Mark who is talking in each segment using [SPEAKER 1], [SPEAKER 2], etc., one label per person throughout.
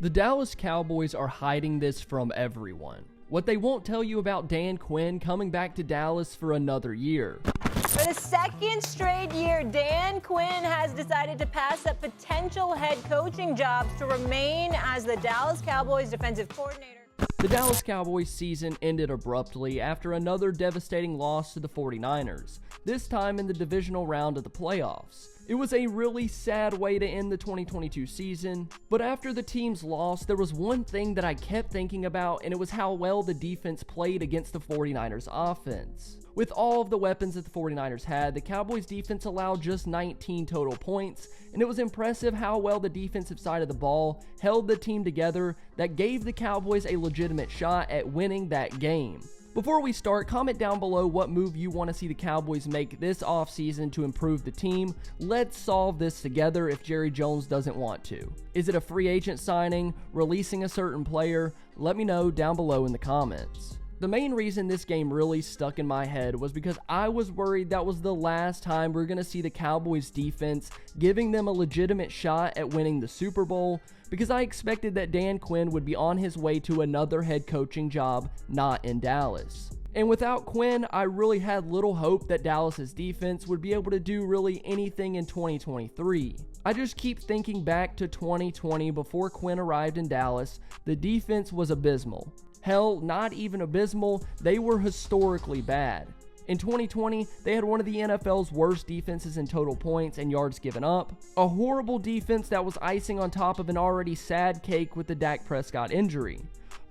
[SPEAKER 1] The Dallas Cowboys are hiding this from everyone. What they won't tell you about Dan Quinn coming back to Dallas for another year.
[SPEAKER 2] For the second straight year, Dan Quinn has decided to pass up potential head coaching jobs to remain as the Dallas Cowboys defensive coordinator.
[SPEAKER 1] The Dallas Cowboys season ended abruptly after another devastating loss to the 49ers, this time in the divisional round of the playoffs. It was a really sad way to end the 2022 season, but after the team's loss, there was one thing that I kept thinking about, and it was how well the defense played against the 49ers offense. With all of the weapons that the 49ers had, the Cowboys defense allowed just 19 total points, and it was impressive how well the defensive side of the ball held the team together that gave the Cowboys a legitimate shot at winning that game. Before we start, comment down below what move you want to see the Cowboys make this offseason to improve the team. Let's solve this together if Jerry Jones doesn't want to. Is it a free agent signing, releasing a certain player? Let me know down below in the comments. The main reason this game really stuck in my head was because I was worried that was the last time we're going to see the Cowboys defense giving them a legitimate shot at winning the Super Bowl, because I expected that Dan Quinn would be on his way to another head coaching job, not in Dallas. And without Quinn, I really had little hope that Dallas's defense would be able to do really anything in 2023. I just keep thinking back to 2020 before Quinn arrived in Dallas. The defense was abysmal. Hell, not even abysmal, they were historically bad. In 2020, they had one of the NFL's worst defenses in total points and yards given up, a horrible defense that was icing on top of an already sad cake with the Dak Prescott injury.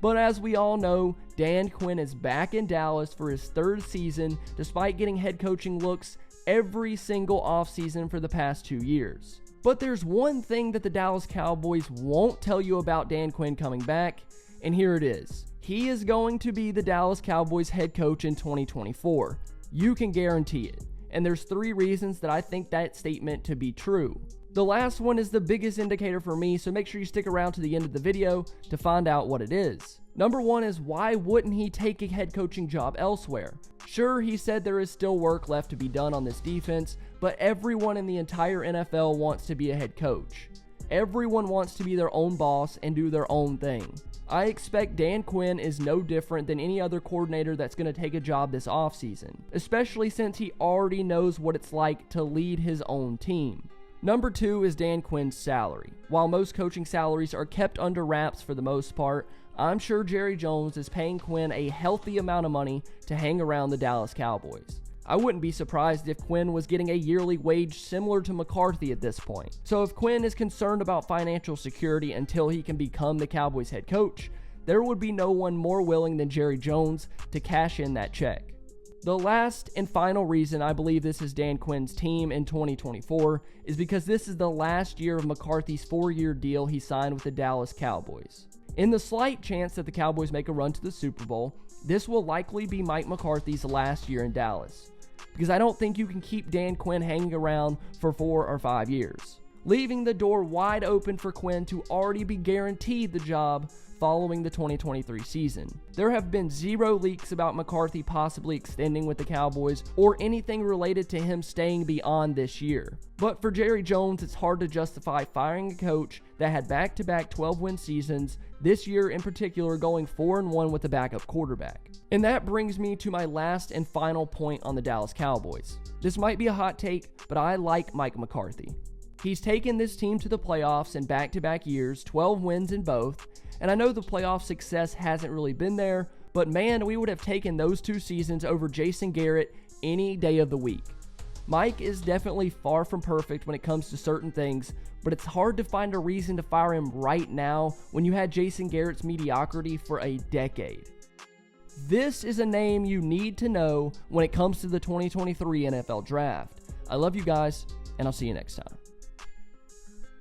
[SPEAKER 1] But as we all know, Dan Quinn is back in Dallas for his third season despite getting head coaching looks every single offseason for the past 2 years. But there's one thing that the Dallas Cowboys won't tell you about Dan Quinn coming back, and here it is. He is going to be the Dallas Cowboys head coach in 2024. You can guarantee it. And there's 3 reasons that I think that statement to be true. The last one is the biggest indicator for me, so make sure you stick around to the end of the video to find out what it is. Number 1 is, why wouldn't he take a head coaching job elsewhere? Sure, he said there is still work left to be done on this defense, but everyone in the entire NFL wants to be a head coach. Everyone wants to be their own boss and do their own thing. I expect Dan Quinn is no different than any other coordinator that's going to take a job this offseason, especially since he already knows what it's like to lead his own team. Number 2 is Dan Quinn's salary. While most coaching salaries are kept under wraps for the most part, I'm sure Jerry Jones is paying Quinn a healthy amount of money to hang around the Dallas Cowboys. I wouldn't be surprised if Quinn was getting a yearly wage similar to McCarthy at this point. So if Quinn is concerned about financial security until he can become the Cowboys head coach, there would be no one more willing than Jerry Jones to cash in that check. The last and final reason I believe this is Dan Quinn's team in 2024 is because this is the last year of McCarthy's 4-year deal he signed with the Dallas Cowboys. In the slight chance that the Cowboys make a run to the Super Bowl, this will likely be Mike McCarthy's last year in Dallas, because I don't think you can keep Dan Quinn hanging around for 4 or 5 years, leaving the door wide open for Quinn to already be guaranteed the job following the 2023 season. There have been 0 leaks about McCarthy possibly extending with the Cowboys or anything related to him staying beyond this year. But for Jerry Jones, it's hard to justify firing a coach that had back-to-back 12-win seasons, this year in particular going 4-1 with a backup quarterback. And that brings me to my last and final point on the Dallas Cowboys. This might be a hot take, but I like Mike McCarthy. He's taken this team to the playoffs in back-to-back years, 12 wins in both, and I know the playoff success hasn't really been there, but man, we would have taken those 2 seasons over Jason Garrett any day of the week. Mike is definitely far from perfect when it comes to certain things, but it's hard to find a reason to fire him right now when you had Jason Garrett's mediocrity for a decade. This is a name you need to know when it comes to the 2023 NFL Draft. I love you guys, and I'll see you next time.